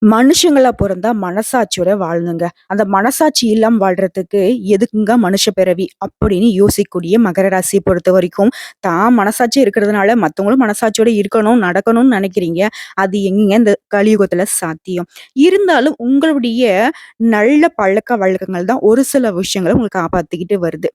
மனுஷங்களா பொறந்தா மனசாட்சியோட வாழணுங்க. அந்த மனசாட்சி இல்லாம வாழ்றதுக்கு எதுக்குங்க மனுஷ பிறவி? அப்படின்னு யோசிக்கக்கூடிய மகர ராசிய பொறுத்தவரைக்கும், தான் மனசாட்சி இருக்கிறதுனால மத்தவங்களும் மனசாட்சியோட இருக்கணும், நடக்கணும்னு நெனைக்கிறீங்க. அது எங்கேங்க இந்த கலியுகத்துல சாத்தியம்? இருந்தாலும் உங்களுடைய நல்ல பழக்கவழக்கங்கள் தான் ஒரு சில விஷயங்கள உங்கள காப்பாத்திக்கிட்டு வருது.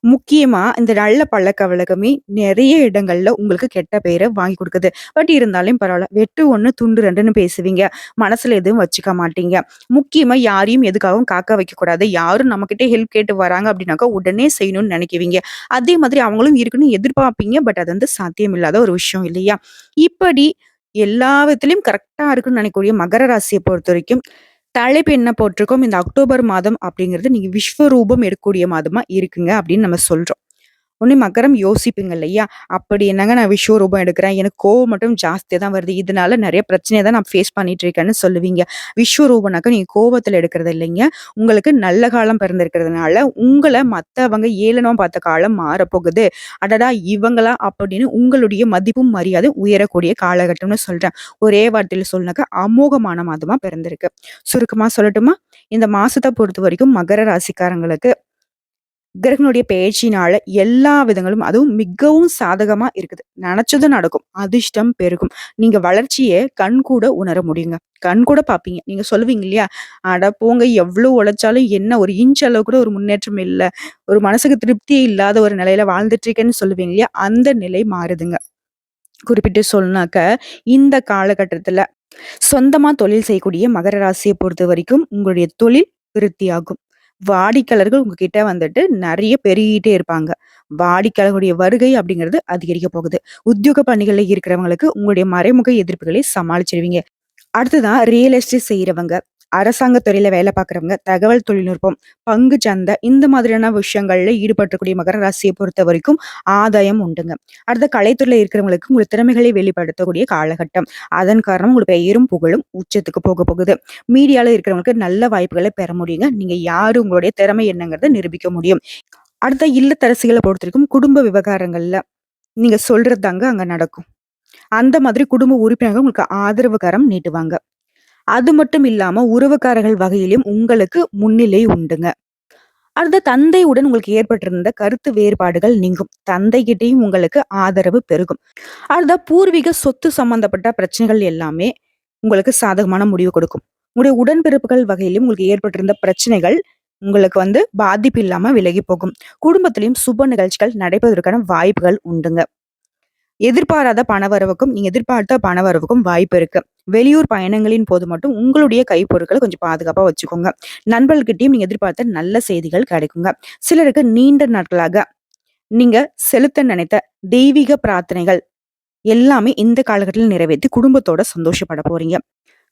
முக்கியமா இந்த நல்ல பழக்கவழக்கமே நெறைய இடங்கள்ல உங்களுக்கு கெட்ட பேர வாங்கி குடுக்குது. பட் இருந்தாலும் பரவால்ல. வெட்டு 1 துண்டு 2ன்னு பேசுவீங்க. மனசுல எதுவும் வச்சுக்க மாட்டீங்க. முக்கியமா யாரையும் எதுக்காகவும் காக்க வைக்கக்கூடாது. யாரும் நம்மகிட்ட ஹெல்ப் கேட்டு வராங்க அப்டின்னாக்கா, உடனே செய்யணும்னு நெனைக்குவீங்க. அதே மாதிரி அவங்களும் இருக்கணும்னு எதிர்பார்ப்பீங்க. பட் அது வந்து சாத்தியம் இல்லாத ஒரு விஷயம் இல்லையா? இப்படி எல்லா விதத்திலயும் கரெக்ட்டா இருக்குன்னு நெனைக்கக்கூடிய மகர ராசிய பொறுத்தவரைக்கும் தலைப்பு என்ன போட்டிருக்கோம், இந்த அக்டோபர் மாதம் அப்படிங்கிறது நீங்க விஸ்வரூபம் எடுக்கக்கூடிய மாதமா இருக்குங்க அப்படின்னு நம்ம சொல்றோம். உடனே மகரம் யோசிப்பீங்க இல்லையா? அப்படி என்னங்க நான் விஸ்வரூபம் எடுக்கிறேன். எனக்கு கோவம் மட்டும் ஜாஸ்தியா தான் வருது. இதனால நெறைய பிரச்சனைய தான் நான் ஃபேஸ் பண்ணிட்டு இருக்கேன்னு சொல்லுவீங்க. விஸ்வரூபம்னாக்க நீங்க கோவத்துல எடுக்கிறது இல்லைங்க. உங்களுக்கு நல்ல காலம் பிறந்திருக்கிறதுனால, உங்கள மத்தவங்க ஏளனமா பார்த்த காலம் மாறப்போகுது. அடடா! இவங்களா அப்படின்னு உங்களுடைய மதிப்பும், மரியாதையும் உயரக்கூடிய காலகட்டம்னு சொல்றேன். ஒரே வார்த்தையில சொல்லணும்னாக்கா அமோகமான மாதமா பிறந்திருக்கு. சுருக்கமா சொல்லட்டுமா? இந்த மாசத்த பொறுத்தவரைக்கும் மகர ராசிக்காரங்களுக்கு கிரகங்களுடைய பெயர்ச்சினால எல்லா விதங்களும் அதுவும் மிகவும் சாதகமா இருக்குது. நெனச்சது நடக்கும். அதிர்ஷ்டம் பெருகும். நீங்க வளர்ச்சிய கண்கூட உணர முடியுங்க. கண்கூட பார்ப்பீங்க. நீங்க சொல்லுவீங்க இல்லையா? "அட போங்க எவ்ளோ உழைச்சாலும் என்ன ஒரு இன்ச் அளவு கூட ஒரு முன்னேற்றம் இல்ல. ஒரு மனசுக்கு திருப்தியே இல்லாத ஒரு நிலையில வாழ்ந்துட்டு இருக்கேன்னு" சொல்லுவீங்க இல்லையா? அந்த நிலை மாறுதுங்க. குறிப்பிட்டு சொல்லணும்னாக்க, இந்த காலகட்டத்துல சொந்தமா தொழில் செய்யக்கூடிய மகர ராசிய பொறுத்தவரைக்கும், உங்களுடைய தொழில் விருத்தியாகும். வாடிக்கையாளர்கள் உங்ககிட்ட வந்துட்டு நெறைய பெருகிட்டே இருப்பாங்க. வாடிக்கையாளர்களுடைய வருகை அப்படிங்கிறது அதிகரிக்க போகுது. உத்தியோக பணிகள்ல இருக்கிறவங்களுக்கு உங்களுடைய மறைமுக எதிர்ப்புகளை சமாளிச்சிருவீங்க. அடுத்ததான் ரியல் எஸ்டேட் செய்றவங்க, அரசாங்க துறையில வேலை பார்க்குறவங்க, தகவல் தொழில்நுட்பம், பங்கு சந்தை இந்த மாதிரியான விஷயங்கள்ல ஈடுபட்டக்கூடிய மகர ராசிய பொறுத்தவரைக்கும் ஆதாயம் உண்டுங்க. அடுத்த கலைத்துறையில இருக்கிறவங்களுக்கு உங்க திறமைகளை வெளிப்படுத்தக்கூடிய காலகட்டம். அதன் காரணமா உங்களுக்கு பெயரும் புகழும் உச்சத்துக்கு போக போகுது. மீடியால இருக்கிறவங்களுக்கு நல்ல வாய்ப்புகள பெற முடியுங்க. நீங்க யாரு உங்களுடைய திறமை என்னங்கிறத நிரூபிக்க முடியும். அடுத்த இல்லத்தரசிகள பொறுத்தவரைக்கும் குடும்ப விவகாரங்கள்ல நீங்க சொல்றது தாங்க அங்க நடக்கும். அந்த மாதிரி குடும்ப உறுப்பினர்கள் உங்களுக்கு ஆதரவு கரம் நீட்டுவாங்க. அது மட்டும் இல்லாம உறவுக்காரர்கள் வகையிலும் உங்களுக்கு முன்னிலை உண்டுங்க. அடுத்த தந்தையுடன் உங்களுக்கு ஏற்பட்டிருந்த கருத்து வேறுபாடுகள் நீங்கும். தந்தைகிட்டயும் உங்களுக்கு ஆதரவு பெருகும். அடுத்த பூர்வீக சொத்து சம்பந்தப்பட்ட பிரச்சனைகள் எல்லாமே உங்களுக்கு சாதகமான முடிவு கொடுக்கும். உங்களுடைய உடன்பிறப்புகள் வகையிலும் உங்களுக்கு ஏற்பட்டிருந்த பிரச்சனைகள் உங்களுக்கு வந்து பாதிப்பு இல்லாம விலகி போகும். குடும்பத்திலும் சுப நிகழ்ச்சிகள் நடைபெறுவதற்கான வாய்ப்புகள் உண்டுங்க. எதிர்பாராத பணவரவுக்கும், நீங்க எதிர்பார்த்த பணவரவுக்கும் வாய்ப்பு இருக்கு. வெளியூர் பயணங்களின் போது மட்டும் உங்களுடைய கைப்பொருட்கள கொஞ்சம் பாதுகாப்பா வச்சுக்கோங்க. நண்பர்கள்கிட்டயும் நீங்க எதிர்பார்த்த நல்ல செய்திகள் கிடைக்குங்க. சிலருக்கு நீண்ட நாட்களாக நீங்க செலுத்த நினைத்த தெய்வீக பிரார்த்தனைகள் எல்லாமே இந்த காலகட்டத்தில் நிறைவேத்தி குடும்பத்தோட சந்தோஷப்பட போறீங்க.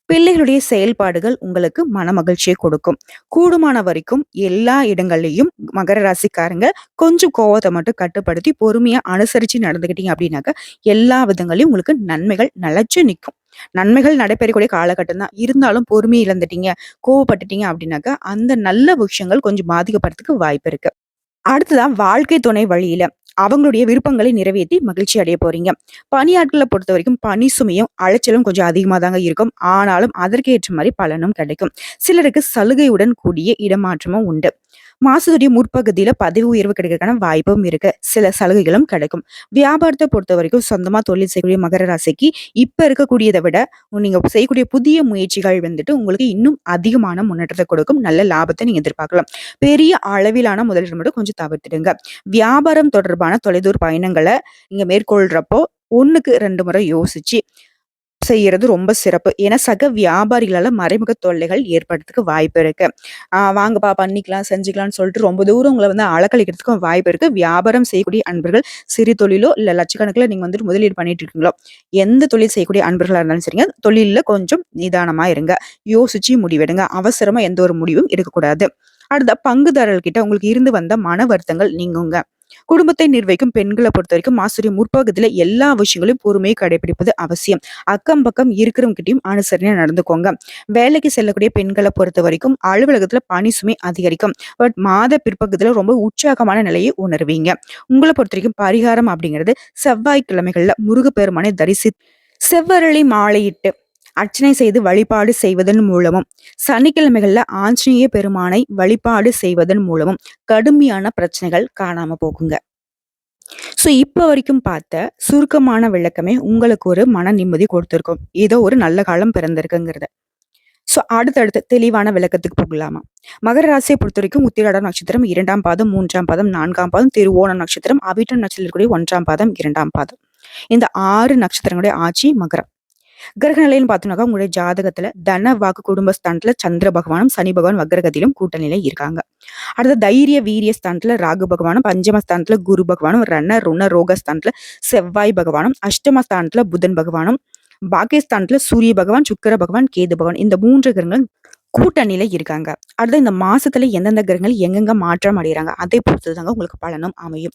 பிள்ளைகளுடைய செயல்பாடுகள் உங்களுக்கு மனமகிழ்ச்சியை கொடுக்கும். கூடுமான வரைக்கும் எல்லா இடங்கள்லயும் மகர ராசிக்காரங்க கொஞ்சம் கோவத்த மட்டும் கட்டுப்படுத்தி பொறுமையா அனுசரிச்சு நடந்துக்கிட்டீங்க அப்படின்னாக்க, எல்லா விதங்களையும் உங்களுக்கு நன்மைகள் நிலைச்சு நிக்கும். நன்மைகள் நடைபெறக்கூடிய காலகட்டம் தான். இருந்தாலும் பொறுமை இழந்துட்டீங்க, கோவப்பட்டுட்டீங்க அப்படின்னாக்க, அந்த நல்ல விஷயங்கள் கொஞ்சம் பாதிக்கப்படுறதுக்கு வாய்ப்பு இருக்கு. அடுத்ததா வாழ்க்கை துணை வழியில அவங்களுடைய விருப்பங்களை நிறைவேத்தி மகிழ்ச்சி அடைய போறீங்க. பணியாட்கள பொறுத்தவரைக்கும் பணி சுமையும், அலைச்சலும் கொஞ்சம் அதிகமா தாங்க இருக்கும். ஆனாலும் அதற்கு ஏற்ற மாரி பலனும் கிடைக்கும். சிலருக்கு சலுகையுடன் கூடிய இடமாற்றமும் உண்டு. மாசத்துடைய முற்பகுதியில பதவி உயர்வு கிடைக்கிறதுக்கான வாய்ப்பும் இருக்கு. சில சலுகைகளும் கிடைக்கும். வியாபாரத்த பொறுத்தவரைக்கும் சொந்தமா தொழில் செய்யக்கூடிய மகர ராசிக்கு இப்ப இருக்கக்கூடியத விட நீங்க செய்யக்கூடிய புதிய முயற்சிகள் வந்துட்டு உங்களுக்கு இன்னும் அதிகமான முன்னேற்றத்த கொடுக்கும். நல்ல லாபத்த நீங்க எதிர்பார்க்கலாம். பெரிய அளவிலான முதலீடு மட்டும் கொஞ்சம் தவிர்த்துடுங்க. வியாபாரம் தொடர்பான தொலைதூர பயணங்கள நீங்க மேற்கொள்றப்போ 1க்கு 2 முறை யோசிச்சு செய்யறது ரொம்ப சிறப்பு. ஏன்னா சக வியாபாரிகளால மறைமுக தொல்லைகள் ஏற்படுறதுக்கு வாய்ப்பு இருக்கு. வாங்கப்பா பண்ணிக்கலாம், செஞ்சுக்கலாம்னு சொல்லிட்டு ரொம்ப தூரம் உங்கள வந்து அலக்கழிக்கிறதுக்கும் வாய்ப்பு இருக்கு. வியாபாரம் செய்யக்கூடிய அன்பர்கள் சிறு தொழிலோ, இல்ல லட்சக்கணக்குல நீங்க வந்துட்டு முதலீடு பண்ணிட்டு இருக்கீங்களோ, எந்த தொழில் செய்யக்கூடிய அன்பர்களா இருந்தாலும் சரிங்க, தொழில்ல கொஞ்சம் நிதானமா இருங்க. யோசிச்சு முடிவெடுங்க. அவசரமா எந்த ஒரு முடிவும் எடுக்கக்கூடாது. அடுத்த பங்குதாரர்கிட்ட உங்களுக்கு இருந்து வந்த மன வருத்தங்கள் நீங்குங்க. குடும்பத்தை நிர்வகிக்கும் பெண்கள பொறுத்தவரைக்கும் மாசத்துடைய முற்பகுதியில எல்லா விஷயங்களையும் பொறுமையை கடைபிடிப்பது அவசியம். அக்கம் பக்கம் இருக்கிறவங்ககிட்டயும் அனுசரணையா நடந்துக்கோங்க. வேலைக்கு செல்லக்கூடிய பெண்கள பொறுத்தவரைக்கும் அலுவலகத்துல பணி சுமை அதிகரிக்கும். பட் மாத பிற்பகுதியில ரொம்ப உற்சாகமான நிலையை உணர்வீங்க. உங்கள பொறுத்தவரைக்கும் பரிகாரம் அப்படிங்கிறது செவ்வாய்க்கிழமைகள்ல முருகப்பெருமானை செவ்வரளி மாலையிட்டு அர்ச்சனை செய்து வழிபாடு செய்வதன் மூலமும், சனிக்கிழமைகள்ல ஆஞ்சநேய பெருமானை வழிபாடு செய்வதன் மூலமும் கடுமையான பிரச்சனைகள் காணாம போகுங்க. ஸோ இப்ப வரைக்கும் பார்த்த சுருக்கமான விளக்கமே உங்களுக்கு ஒரு மன நிம்மதி கொடுத்திருக்கும். ஏதோ ஒரு நல்ல காலம் பிறந்திருக்குங்கிறத. ஸோ அடுத்தடுத்து தெளிவான விளக்கத்துக்கு போகலாமா? மகர ராசியை பொறுத்தவரைக்கும் உத்திராட நட்சத்திரம் 2ஆம் பாதம், 3ஆம் பாதம், 4ஆம் பாதம், திருவோணம் நட்சத்திரம், அவிட்டம் நட்சத்திரத்தில் இருக்கக்கூடிய 1ஆம் பாதம், 2ஆம் பாதம். இந்த 6 நட்சத்திரங்களுடைய ஆட்சி மகரம். கிரக நிலைன்னு பார்த்தோம்னாக்கா உங்களுடைய ஜாதகத்துல தன வாக்கு குடும்பஸ்தானத்துல சந்திர பகவானும் சனி பகவான் வக்ரகத்திலும் கூட்டணியில இருக்காங்க. அடுத்த தைரிய வீரிய ஸ்தானத்துல ராகு பகவானும், பஞ்சமஸ்தானத்துல குரு பகவானும், ரண ருண ரோகஸ்தானத்துல செவ்வாய் பகவானும், அஷ்டமஸ்தானத்துல புதன் பகவானும், பாக்கியஸ்தானத்துல சூரிய பகவான், சுக்கிர பகவான், கேது பகவான் இந்த 3 கிரகங்கள் கூட்டணியில இருக்காங்க. அடுத்து இந்த மாசத்துல எந்தெந்த கிரகங்கள் எங்கெங்க மாற்றம் அடைகிறாங்க அதை பொறுத்து தாங்க உங்களுக்கு பலனும் அமையும்.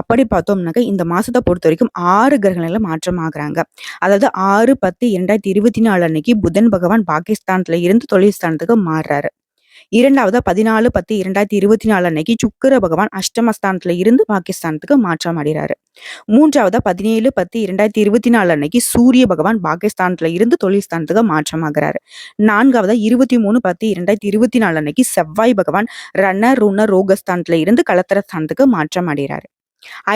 அப்படி பார்த்தோம்னாக்க இந்த மாசத்தை பொறுத்த வரைக்கும் 6 கிரகங்கள்ல மாற்றம் ஆகுறாங்க. அதாவது 6/10/2024 அன்னைக்கு புதன் பகவான் பாகிஸ்தான்ல இருந்து தொழில் ஸ்தானத்துக்கு மாறுறாரு. 2/14/10/2024 அன்னைக்கு சுக்கிர பகவான் அஷ்டமஸ்தானத்துல இருந்து பாகிஸ்தானத்துக்கு மாற்றம் அடைகிறாரு. 3/17/10/2024 அன்னைக்கு சூரிய பகவான் பாகிஸ்தானத்துல இருந்து தொழில் ஸ்தானத்துக்கு மாற்றமாகிறாரு. 4 20/10/2024 அன்னைக்கு செவ்வாய் பகவான் ரண ருண ரோகஸ்தானத்துல இருந்து கலத்திர ஸ்தானத்துக்கு மாற்றம் அடைகிறாரு.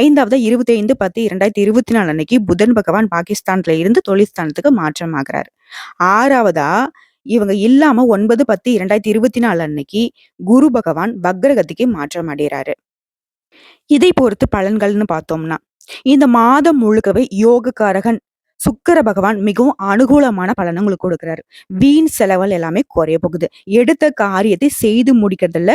5/25/10/2024 அன்னைக்கு புதன் பகவான் பாகிஸ்தான்ல இருந்து தொழில் ஸ்தானத்துக்கு மாற்றம் ஆகிறாரு. 6வதா இவங்க இல்லாம 9/10/2024 அன்னைக்கு குரு பகவான் வக்ரகதிக்கு மாற்றம் அடைகிறாரு. இதை பொறுத்து பலன்கள்னு பார்த்தோம்னா இந்த மாதம் முழுக்கவே யோகக்காரகன் சுக்கிர பகவான் மிகவும் அனுகூலமான பலனை உங்களுக்கு கொடுக்கிறாரு. வீண் செலவுகள் எல்லாமே குறைய போகுது. எடுத்த காரியத்தை செய்து முடிக்கிறதுல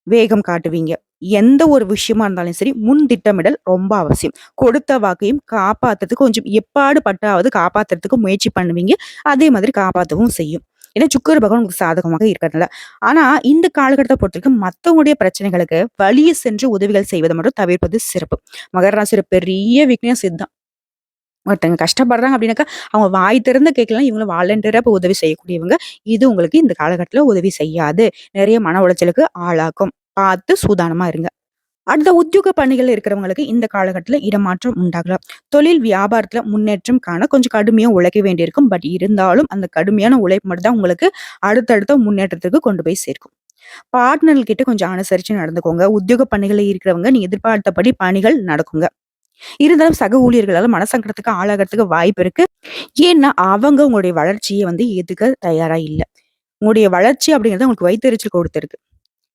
வேகம் காட்டுவீங்க. எந்த ஒரு விஷயமா இருந்தாலும் சரி முன் திட்டமிடல் ரொம்ப அவசியம். கொடுத்த வாக்கையும் காப்பாத்துறதுக்கு கொஞ்சம் எப்பாடு பட்டாவது காப்பாத்துறதுக்கு முயற்சி பண்ணுவீங்க. அதே மாதிரி காப்பாற்றவும் செய்யும். ஏன்னா சுக்கிர பகவான் உங்களுக்கு சாதகமாக இருக்கிறதுல. ஆனா இந்த காலகட்டத்தை பொறுத்த வரைக்கும் மத்தவங்களுடைய பிரச்சனைகளுக்கு வழிய சென்று உதவிகள் செய்வதை மட்டும் தவிர்ப்பது சிறப்பு. மகர ராசியோட பெரிய வீக்னஸ் இதுதான். ஒருத்தங்க கஷ்டப்படுறாங்க அப்படின்னாக்கா அவங்க வாய் திறந்து கேட்கலாம், இவங்களும் வாலண்டியரா இப்ப உதவி செய்யக்கூடியவங்க. இது உங்களுக்கு இந்த காலகட்டத்துல உதவி செய்யாது. நிறைய மன உளைச்சலுக்கு ஆளாக்கும். பார்த்து சூதானமா இருங்க. அடுத்த உத்தியோக பணிகள் இருக்கிறவங்களுக்கு இந்த காலகட்டத்துல இடமாற்றம் உண்டாகலாம். தொழில் வியாபாரத்துல முன்னேற்றம் காண கொஞ்சம் கடுமையா உழைக்க வேண்டியிருக்கும். பட் இருந்தாலும் அந்த கடுமையான உழைப்பு மட்டும் தான் உங்களுக்கு அடுத்தடுத்த முன்னேற்றத்துக்கு கொண்டு போய் சேர்க்கும். பார்ட்னர் கிட்ட கொஞ்சம் அனுசரிச்சு நடந்துக்கோங்க. உத்தியோக பணிகள்ல இருக்கிறவங்க நீங்க எதிர்பார்த்தபடி பணிகள் நடக்குங்க. இருந்தாலும் சக ஊழியர்களால மனசங்கடத்துக்கு ஆளாகிறதுக்கு வாய்ப்பு இருக்கு. ஏன்னா அவங்க உங்களுடைய வளர்ச்சியை ஏத்துக்க தயாரா இல்ல. உங்களுடைய வளர்ச்சி அப்படிங்கிறது உங்களுக்கு வயித்தெரிச்சல் கொடுத்திருக்கு.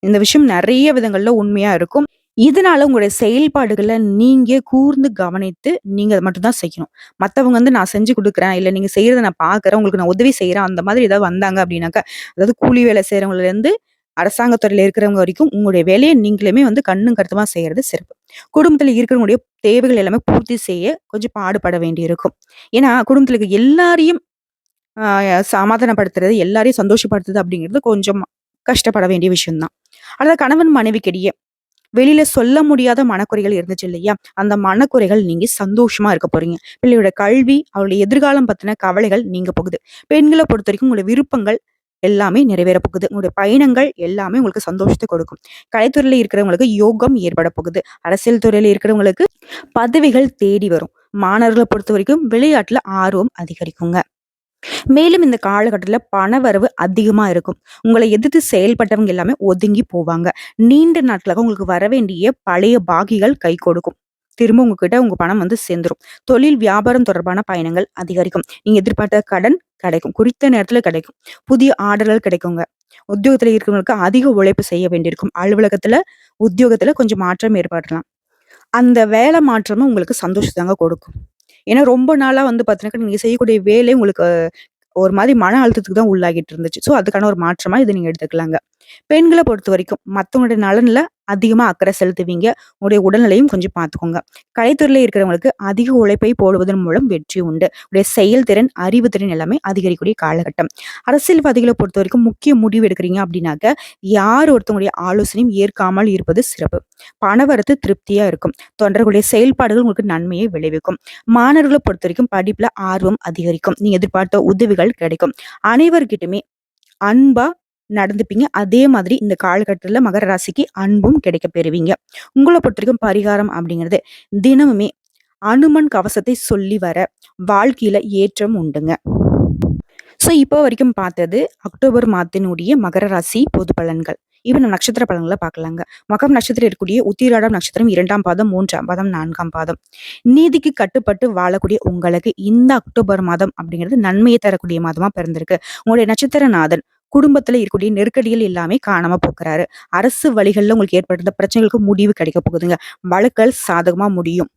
இந்த விஷயம் நிறைய விதங்கள்ல உண்மையா இருக்கும். இதனால உங்களுடைய செயல்பாடுகள நீங்க கூர்ந்து கவனித்து நீங்க அத மட்டும் தான் செய்யணும். மத்தவங்க நான் செஞ்சு குடுக்குறேன், இல்ல நீங்க செய்றத நான் பார்க்குறேன், உங்களுக்கு நான் உதவி செய்றேன், அந்த மாதிரி ஏதாவது வந்தாங்க அப்படின்னாக்கா, அதாவது கூலி வேலை செய்றவங்கள்ல இருந்து அரசாங்க துறையில இருக்கிறவங்க வரைக்கும் உங்களுடைய வேலைய நீங்களுமே கண்ணும் கருத்துமா செய்யறது சிறப்பு. குடும்பத்துல இருக்கிறவங்களுடைய தேவைகள் எல்லாமே பூர்த்தி செய்ய கொஞ்சம் பாடுபட வேண்டியிருக்கும். ஏன்னா குடும்பத்துல இருக்க எல்லாரையும் ஆ சமாதானப்படுத்துறது, எல்லாரையும் சந்தோஷப்படுத்துறது அப்படிங்கிறது கொஞ்சம் கஷ்டப்பட வேண்டிய விஷயம் தான். அதாவது கணவன் மனைவிக்கிடையே வெளியில சொல்ல முடியாத மனக்குறைகள் இருந்துச்சு இல்லையா? அந்த மனக்குறைகள் நீங்கி சந்தோஷமா இருக்க போறீங்க. பிள்ளையோட கல்வி, அவளுடைய எதிர்காலம் பத்தின கவலைகள் நீங்க போகுது. பெண்கள பொறுத்தவரைக்கும் உங்களுடைய விருப்பங்கள் எல்லாமே நிறைவேற போகுது. உங்களுடைய பயணங்கள் எல்லாமே உங்களுக்கு சந்தோஷத்த கொடுக்கும். கலைத்துறையில இருக்கிறவங்களுக்கு யோகம் ஏற்பட போகுது. அரசியல் துறையில இருக்கிறவங்களுக்கு பதவிகள் தேடி வரும். மாணவர்கள பொறுத்தவரைக்கும் விளையாட்டுல ஆர்வம் அதிகரிக்குங்க. மேலும் இந்த காலகட்டத்துல பணவரவு அதிகமா இருக்கும். உங்களை எதிர்த்து செயல்பட்டவங்க எல்லாமே ஒதுங்கி போவாங்க. நீண்ட நாட்களாக உங்களுக்கு வர வேண்டிய பழைய பாக்கிகள் கை கொடுக்கும். திரும்ப உங்ககிட்ட உங்க பணம் சேர்ந்துரும். தொழில் வியாபாரம் தொடர்பான பயணங்கள் அதிகரிக்கும். நீங்க எதிர்பார்த்த கடன் கிடைக்கும். குறித்த நேரத்துல கிடைக்கும். புதிய ஆர்டர்கள் கிடைக்குங்க. உத்தியோகத்துல இருக்கிறவங்களுக்கு அதிக உழைப்பு செய்ய வேண்டியிருக்கும். அலுவலகத்துல, உத்தியோகத்துல கொஞ்சம் மாற்றம் ஏற்படலாம். அந்த வேலை மாற்றமும் உங்களுக்கு சந்தோஷத்தாங்க கொடுக்கும். ஏன்னா ரொம்ப நாளா பார்த்தீங்கன்னாக்கா, நீங்க செய்யக்கூடிய வேலை உங்களுக்கு ஒரு மாரி மன அழுத்தத்துக்கு தான் உள்ளாகிட்டு இருந்துச்சு. ஸோ அதுக்கான ஒரு மாற்றமா இத நீங்க எடுத்துக்கலாங்க. பெண்கள பொறுத்தவரைக்கும் மத்தவங்களுடைய நலன்ல அதிகமா அக்கறை செலுத்துவீங்க. உங்களுடைய உடல்நிலையும் கொஞ்சம் பார்த்துக்கோங்க. கலைத்துறையில இருக்கிறவங்களுக்கு அதிக உழைப்பை போடுவதன் மூலம் வெற்றி உண்டு. உடைய செயல்திறன், அறிவுத்திறன் எல்லாமே அதிகரிக்கக்கூடிய காலகட்டம். அரசியல்வாதிகள பொறுத்தவரைக்கும் முக்கிய முடிவு எடுக்கிறீங்க அப்படின்னாக்க, யார் ஒருத்தவங்களுடைய ஆலோசனையும் ஏற்காமல் இருப்பது சிறப்பு. பணவரத்து திருப்தியா இருக்கும். தொண்டர்களுடைய செயல்பாடுகள் உங்களுக்கு நன்மையை விளைவிக்கும். மாணவர்கள பொறுத்தவரைக்கும் படிப்புல ஆர்வம் அதிகரிக்கும். நீங்க எதிர்பார்த்த உதவிகள் கிடைக்கும். அனைவர்கிட்டயுமே அன்பா நடந்துப்பீங்க. அதே மாதிரி இந்த காலகட்டத்துல மகர ராசிக்கு அன்பும் கிடைக்கப் பெறுவீங்க. உங்கள பொறுத்தவரைக்கும் பரிகாரம் அப்படிங்கிறது தினமுமே அனுமன் கவசத்தை சொல்லி வர வாழ்க்கையில ஏற்றம் உண்டுங்க. இப்போ வரைக்கும் பார்த்தது அக்டோபர் மாதத்தினுடைய மகர ராசி பொது பலன்கள். இப்ப நம்ம நட்சத்திர பலன்கள பார்க்கலாங்க. மகம் நட்சத்திரம் இருக்கக்கூடிய உத்திராடம் நட்சத்திரம் 2ஆம் பாதம், 3ஆம் பாதம், 4ஆம் பாதம். நீதிக்கு கட்டுப்பட்டு வாழக்கூடிய உங்களுக்கு இந்த அக்டோபர் மாதம் அப்படிங்கிறது நன்மையை தரக்கூடிய மாதமா பிறந்திருக்கு. உங்களுடைய நட்சத்திரநாதன் குடும்பத்துல இருக்கக்கூடிய நெருக்கடிகள் எல்லாமே காணாம போக்குறாரு. அரசு வழிகள்ல உங்களுக்கு ஏற்பட்டிருந்த பிரச்சனைகளுக்கு முடிவு கிடைக்க போகுதுங்க. வழக்குகள் சாதகமா முடியும்.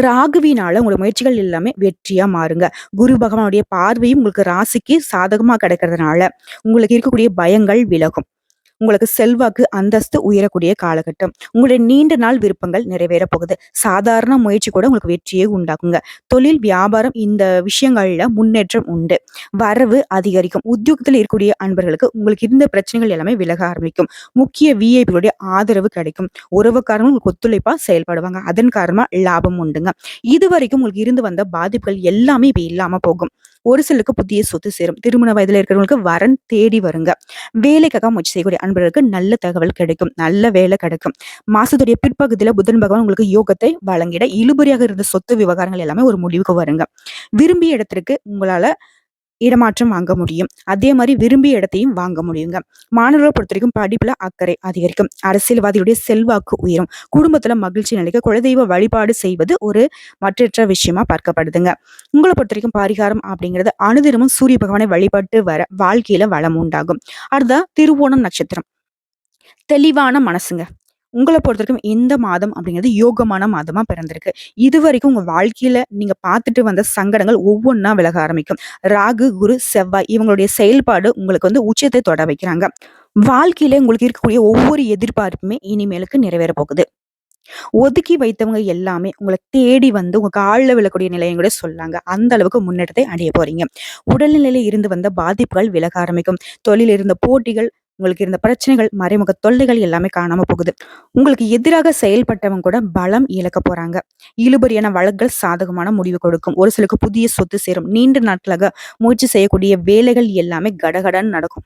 ராகுவினால உங்களோட முயற்சிகள் எல்லாமே வெற்றியா மாறுங்க. குரு பகவானுடைய பார்வையும் உங்களுக்கு ராசிக்கு சாதகமா கிடைக்கிறதுனால, உங்களுக்கு இருக்கக்கூடிய பயங்கள் விலகும். உங்களுக்கு செல்வாக்கு, அந்தஸ்து உயரக்கூடிய காலகட்டம். உங்களுடைய நீண்ட நாள் விருப்பங்கள் நிறைவேறப் போகுது. சாதாரண முயற்சி கூட உங்களுக்கு வெற்றியை உண்டாக்குங்க. தொழில், வியாபாரம் இந்த விஷயங்கள்ல முன்னேற்றம் உண்டு. வரவு அதிகரிக்கும். உத்தியோகத்துல இருக்கக்கூடிய அன்பர்களுக்கு உங்களுக்கு இருந்த பிரச்சனைகள் எல்லாமே விலக ஆரம்பிக்கும். முக்கிய விஐபிகளுடைய ஆதரவு கிடைக்கும். உறவுக்காரங்க உங்களுக்கு ஒத்துழைப்பா செயல்படுவாங்க. அதன் காரணமா லாபம் உண்டுங்க. இதுவரைக்கும் உங்களுக்கு இருந்து வந்த பாதிப்புகள் எல்லாமே இப்ப இல்லாம போகும். ஒரு சிலருக்கு புதிய சொத்து சேரும். திருமண வயதுல இருக்கிறவங்களுக்கு வரன் தேடி வருங்க. வேலைக்காக முயற்சி செய்யக்கூடிய அன்பர்களுக்கு நல்ல தகவல் கிடைக்கும். நல்ல வேலை கிடைக்கும். மாசத்துடைய பிற்பகுதியில புதன் பகவான் உங்களுக்கு யோகத்தை வழங்கிட இழுபறியாக இருந்த சொத்து விவகாரங்கள் எல்லாமே ஒரு முடிவுக்கு வருங்க. விரும்பிய இடத்திற்கு உங்களால இடமாற்றம் வாங்க முடியும். அதே மாதிரி விரும்பிய இடத்தையும் வாங்க முடியுங்க. மாணவர்களை பொறுத்த வரைக்கும் படிப்புல அக்கறை அதிகரிக்கும். அரசியல்வாதியுடைய செல்வாக்கு உயரும். குடும்பத்துல மகிழ்ச்சி நிலைக்க குலதெய்வ வழிபாடு செய்வது ஒரு மற்றற்ற விஷயமா பார்க்கப்படுதுங்க. உங்களை பொறுத்த வரைக்கும் பரிகாரம் அப்படிங்கிறது அனுதினமும் சூரிய பகவானை வழிபட்டு வர வாழ்க்கையில வளம் உண்டாகும். அடுத்தா திருவோணம் நட்சத்திரம். தெளிவான மனசுங்க. உங்கள பொறுத்தவரைக்கும் இந்த மாதம் அப்படிங்கிறது யோகமான மாதமா பிறந்திருக்கு. இதுவரைக்கும் உங்க வாழ்க்கையில நீங்க பார்த்துட்டு வந்த சங்கடங்கள் ஒவ்வொன்னா விலக ஆரம்பிக்கும். ராகு, குரு, செவ்வாய் இவங்களுடைய செயல்பாடு உங்களுக்கு உச்சத்தை தொட வைக்கிறாங்க. வாழ்க்கையில உங்களுக்கு இருக்கக்கூடிய ஒவ்வொரு எதிர்பார்ப்புமே இனிமேலுக்கு நிறைவேற போகுது. ஒதுக்கி வைத்தவங்க எல்லாமே உங்கள தேடி வந்து உங்க கால்ல விழக்கூடிய நிலையும் கூட சொல்லாங்க. அந்த அளவுக்கு முன்னேற்றத்தை அடைய போறீங்க. உடல்நிலையில இருந்து வந்த பாதிப்புகள் விலக ஆரம்பிக்கும். தொழில் இருந்த போட்டிகள், உங்களுக்கு இருந்த பிரச்சனைகள், மறைமுக தொல்லைகள் எல்லாமே காணாம போகுது. உங்களுக்கு எதிராக செயல்பட்டவங்க கூட பலம் இழக்க போறாங்க. இழுபறியான வழக்குகள் சாதகமான முடிவு கொடுக்கும். ஒரு சிலருக்கு புதிய சொத்து சேரும். நீண்ட நாட்களாக முயற்சி செய்யக்கூடிய வேலைகள் எல்லாமே கடகடன்னு நடக்கும்.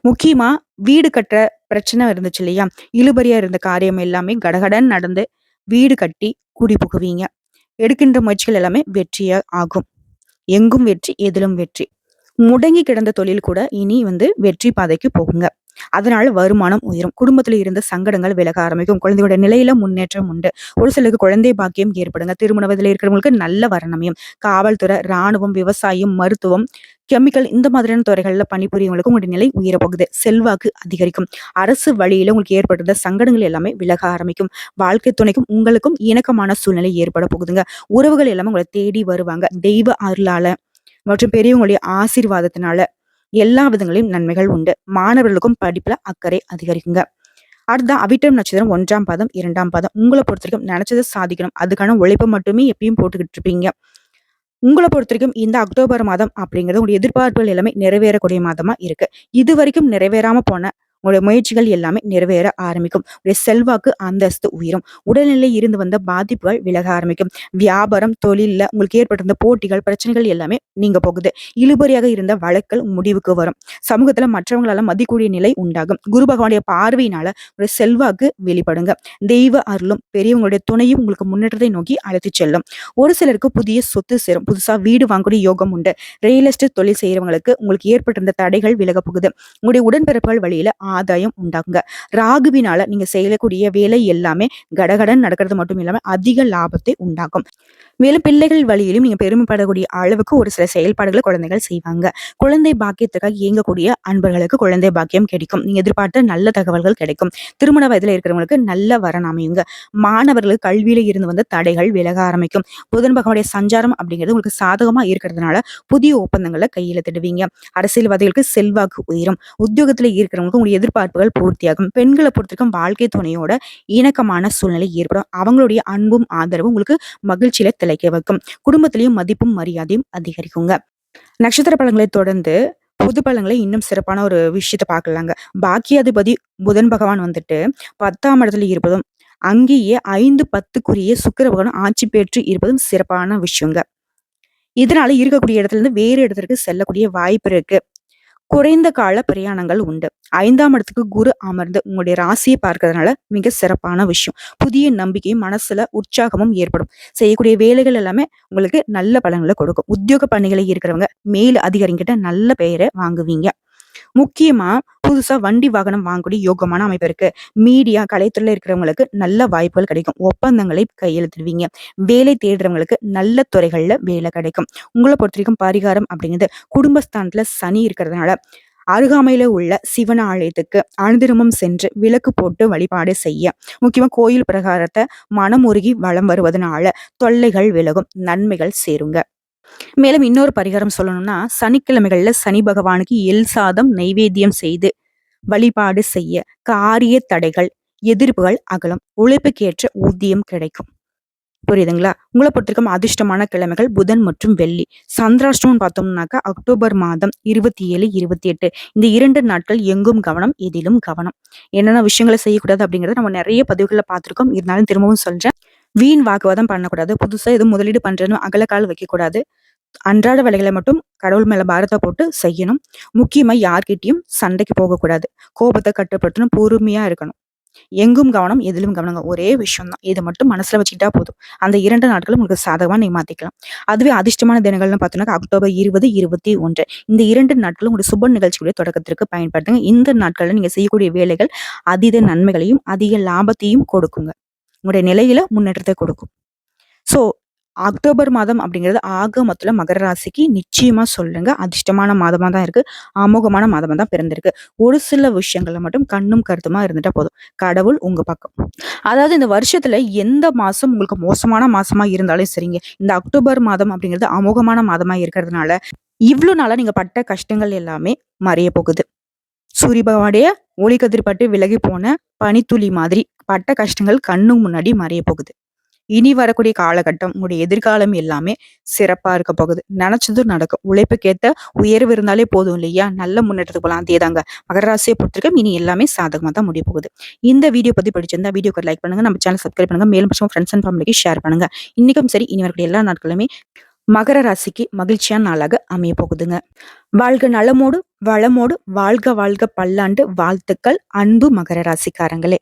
முக்கியமா வீடு கட்டுற பிரச்சனை இருந்துச்சு இல்லையா? இழுபறியா இருந்த காரியம் எல்லாமே கடகடன்னு நடந்து வீடு கட்டி குடி புகுவீங்க. எடுக்கின்ற முயற்சிகள் எல்லாமே வெற்றியா ஆகும். எங்கும் வெற்றி, எதிலும் வெற்றி. முடங்கி கிடந்த தொழில் கூட இனி வெற்றி பாதைக்கு போகுங்க. அதனால வருமானம் உயரும். குடும்பத்துல இருந்த சங்கடங்கள் விலக ஆரம்பிக்கும். குழந்தையோட நிலையில முன்னேற்றம் உண்டு. ஒரு சிலருக்கு குழந்தை பாக்கியம் ஏற்படுங்க. திருமண வயதுல இருக்கிறவங்களுக்கு நல்ல வரணமையும். காவல்துறை, ராணுவம், விவசாயம், மருத்துவம், கெமிக்கல் இந்த மாதிரியான துறைகள்ல பணிபுரியவங்களுக்கு உங்களுடைய நிலை உயரப்போகுது. செல்வாக்கு அதிகரிக்கும். அரசு வழியில உங்களுக்கு ஏற்படுத்த சங்கடங்கள் எல்லாமே விலக ஆரம்பிக்கும். வாழ்க்கை துணைக்கும் உங்களுக்கும் இணக்கமான சூழ்நிலை ஏற்பட போகுதுங்க. உறவுகள் எல்லாமே உங்களை தேடி வருவாங்க. தெய்வ அருளால மற்றும் பெரியவங்களுடைய ஆசீர்வாதத்தினால எல்லா விதங்களையும் நன்மைகள் உண்டு. மாணவர்களுக்கும் படிப்புல அக்கறை அதிகரிக்குங்க. அடுத்த அவிட்டம் நட்சத்திரம் 1ஆம் பாதம், 2ஆம் பாதம். உங்களை பொறுத்த வரைக்கும் நினைச்சதை சாதிக்கணும். அதுக்கான உழைப்பை மட்டுமே எப்பயும் போட்டுக்கிட்டு இருப்பீங்க. உங்கள பொறுத்தவரைக்கும் இந்த அக்டோபர் மாதம் அப்படிங்கிறது உங்களுடைய எதிர்பார்ப்புகள் எல்லாமே நிறைவேறக்கூடிய மாதமா இருக்கு. இதுவரைக்கும் நிறைவேறாம போன உங்களுடைய முயற்சிகள் எல்லாமே நிறைவேற ஆரம்பிக்கும். உங்களுடைய செல்வாக்கு, அந்தஸ்து உயரும். உடல்நிலை இருந்து வந்த பாதிப்புகள் விலக ஆரம்பிக்கும். வியாபாரம், தொழில்ல உங்களுக்கு ஏற்பட்டிருந்த போட்டிகள், பிரச்சனைகள் எல்லாமே நீங்க போகுது. இழுபறியாக இருந்த வழக்குகள் முடிவுக்கு வரும். சமூகத்துல மற்றவங்களால மதிக்கூடிய நிலை உண்டாகும். குரு பகவானுடைய பார்வையினால ஒரு செல்வாக்கு வெளிப்படுங்க. தெய்வ அருளும் பெரியவங்களுடைய துணையும் உங்களுக்கு முன்னேற்றத்தை நோக்கி அழைத்துச் செல்லும். ஒரு சிலருக்கு புதிய சொத்து சேரும். புதுசா வீடு வாங்கக்கூடிய யோகம் உண்டு. ரியல் எஸ்டேட் தொழில் செய்யறவங்களுக்கு உங்களுக்கு ஏற்பட்டிருந்த தடைகள் விலக போகுது. உங்களுடைய உடன்பிறப்புகள் வழியில ஆதாயம் உண்டாகுங்க. ராகுவினால நீங்க செய்யக்கூடிய வேலை எல்லாமே கடகடன் நடக்கிறது மட்டும் இல்லாம அதிக லாபத்தை உண்டாக்கும். மேலும் பிள்ளைகள் வழியிலும் நீங்க பெருமைப்படக்கூடிய அளவுக்கு ஒரு சில செயல்பாடுகளை குழந்தைகள் செய்வாங்க. குழந்தை பாக்கியத்துக்காக இயங்கக்கூடிய அன்பர்களுக்கு குழந்தை பாக்கியம் கிடைக்கும். நீங்க எதிர்பார்த்த நல்ல தகவல்கள் கிடைக்கும். திருமண வயதுல இருக்கிறவங்களுக்கு நல்ல வரன் அமையுங்க. மாணவர்களுக்கு கல்வியில இருந்து வந்த தடைகள் விலக ஆரம்பிக்கும். புதன் பகவானுடைய சஞ்சாரம் அப்படிங்கிறது உங்களுக்கு சாதகமா இருக்கிறதுனால புதிய ஒப்பந்தங்களை கையெழுத்திடுவீங்க. அரசியல்வாதிகளுக்கு செல்வாக்கு உயரும். உத்தியோகத்துல இருக்கிறவங்களுக்கு உங்களுடைய எதிர்பார்ப்புகள் பூர்த்தியாகும். பெண்களை பொறுத்திருக்கும் வாழ்க்கை துணையோட இணக்கமான சூழ்நிலை ஏற்படும். அவங்களுடைய அன்பும் ஆதரவும் உங்களுக்கு மகிழ்ச்சியில திளைக்க வைக்கும். குடும்பத்திலையும் மதிப்பும் மரியாதையும் அதிகரிக்குங்க. நட்சத்திர பலன்களை தொடர்ந்து பொது பலன்களை இன்னும் சிறப்பான ஒரு விஷயத்த பார்க்கலாங்க. பாக்கியாதிபதி புதன் பகவான் 10ஆம் இடத்துல இருப்பதும் அங்கேயே 5, 10க்குரிய சுக்கிர பகவான் ஆட்சி பெற்று இருப்பதும் சிறப்பான விஷயங்க. இதனால இருக்கக்கூடிய இடத்துல இருந்து வேறு இடத்திற்கு செல்லக்கூடிய வாய்ப்பு இருக்கு. குறைந்த கால பிரயாணங்கள் உண்டு. 5ஆம் இடத்துக்கு குரு அமர்ந்து உங்களுடைய ராசியை பார்க்கறதுனால மிக சிறப்பான விஷயம். புதிய நம்பிக்கையும், மனசுல உற்சாகமும் ஏற்படும். செய்யக்கூடிய வேலைகள் எல்லாமே உங்களுக்கு நல்ல பலன்கள கொடுக்கும். உத்தியோக பணிகளை இருக்கிறவங்க மேல் அதிகாரிகிட்ட நல்ல பெயர வாங்குவீங்க. முக்கியமா புதுசா வண்டி வாகனம் வாங்கக்கூடிய யோகமான அமைப்பு இருக்கு. மீடியா, கலைத்துறையில இருக்கிறவங்களுக்கு நல்ல வாய்ப்புகள் கிடைக்கும். ஒப்பந்தங்களை கையெழுத்திடுவீங்க. வேலை தேடுறவங்களுக்கு நல்ல துறைகள்ல வேலை கிடைக்கும். உங்கள பொறுத்தவரைக்கும் பரிகாரம் அப்படிங்கிறது குடும்பஸ்தானத்துல சனி இருக்கிறதுனால அருகாமையில உள்ள சிவன் ஆலயத்துக்கு அனுதினமும் சென்று விளக்கு போட்டு வழிபாடு செய்ய. முக்கியமா கோயில் பிரகாரத்தை மனமுருகி வலம் வருவதனால தொல்லைகள் விலகும், நன்மைகள் சேருங்க. மேலும் இன்னொரு பரிகாரம் சொல்லணும்னா, சனிக்கிழமைகள்ல சனி பகவானுக்கு எள் சாதம் நைவேத்தியம் செய்து வழிபாடு செய்ய காரிய தடைகள், எதிர்ப்புகள் அகலும். உழைப்புக்கேற்ற ஊதியம் கிடைக்கும். புரியுதுங்களா? உங்கள பொறுத்தவரைக்கும் அதிர்ஷ்டமான கிழமைகள் புதன் மற்றும் வெள்ளி. சந்திராஷ்டமம்னு பார்த்தோம்னாக்கா அக்டோபர் மாதம் 27, 28 இந்த 2 நாட்கள் எங்கும் கவனம், எதிலும் கவனம். என்னென்ன விஷயங்கள செய்யக்கூடாது அப்படிங்கிறத நம்ம நிறைய பதிவுகள்ல பார்த்திருக்கோம். இருந்தாலும் திரும்பவும் சொல்றேன். வீண் வாக்குவாதம் பண்ணக்கூடாது. புதுசா எதுவும் முதலீடு பண்றேன்னு அகலக்கால் வைக்கக்கூடாது. அன்றாட வேலைகளை மட்டும் கடவுள் மேல பாரத்த போட்டு செய்யணும். முக்கியமா யார்கிட்டயும் சண்டைக்கு போகக்கூடாது. கோபத்தை கட்டுப்படுத்தணும். பொறுமையா இருக்கணும். எங்கும் கவனம், எதிலும் கவனங்க. ஒரே விஷயம் தான். இத மட்டும் மனசுல வச்சுக்கிட்டா போதும். அந்த 2 நாட்களும் உங்களுக்கு சாதகமா நீங்க மாத்திக்கலாம். அதுவே அதிர்ஷ்டமான தினங்கள்னு பார்த்தோம்னா அக்டோபர் 20, 21 இந்த 2 நாட்களும் உங்களுடைய சுப நிகழ்ச்சியுடைய தொடக்கத்திற்கு பயன்படுத்துங்க. இந்த நாட்கள்ல நீங்க செய்யக்கூடிய வேலைகள் அதீத நன்மைகளையும், அதிக லாபத்தையும் கொடுக்குங்க. உங்களுடைய நிலையில முன்னேற்றத்தை கொடுக்கும். ஸோ அக்டோபர் மாதம் அப்படிங்கிறது ஆக மொத்தல மகர ராசிக்கு நிச்சயமா சொல்லுங்க. அதிர்ஷ்டமான மாதமா தான் இருக்கு. அமோகமான மாதமா தான் பிறந்திருக்கு. ஒரு சில விஷயங்கள்ல மட்டும் கண்ணும் கருத்துமா இருந்துட்டா போதும். கடவுள் உங்க பக்கம். அதாவது இந்த வருஷத்துல எந்த மாசம் உங்களுக்கு மோசமான மாசமா இருந்தாலும் சரிங்க. இந்த அக்டோபர் மாதம் அப்படிங்கிறது அமோகமான மாதமா இருக்கிறதுனால, இவ்ளோ நாளா நீங்க பட்ட கஷ்டங்கள் எல்லாமே மறைய போகுது. சூரிய பகவானுடைய ஒளிக்கதிர் பட்டு விலகி போன பனித்துளி மாதிரி பட்ட கஷ்டங்கள் கண்ணு முன்னாடி மறைய போகுது. இனி வரக்கூடிய காலகட்டம், உங்களுடைய எதிர்காலம் எல்லாமே சிறப்பா இருக்க போகுது. நினைச்சதும் நடக்கும். உழைப்புக்கேத்த உயர்வு இருந்தாலே போதும் இல்லையா? நல்ல முன்னேற்றத்துக்கு போலாம். அதேதாங்க. மகர ராசியை பொறுத்திருக்கும் இனி எல்லாமே சாதகமா தான் முடிய போகுது. இந்த வீடியோ பத்தி பிடிச்சிருந்தா வீடியோக்கு லைக் பண்ணுங்க. நம்ம சேனல் சப்ஸ்கிரைப் பண்ணுங்க. மேலும் ஃப்ரெண்ட்ஸ் அண்ட் ஃபேமிலிக்கு ஷேர் பண்ணுங்க. இன்னைக்கும் சரி, இனி வரக்கூடிய எல்லா நாட்களுமே மகர ராசிக்கு மகிழ்ச்சியான நாளாக அமைய போகுதுங்க. வாழ்க நலமோடு, வளமோடு, வாழ்க வாழ்க பல்லாண்டு வாழ்த்துக்கள் அன்பு மகர ராசிக்காரங்களே.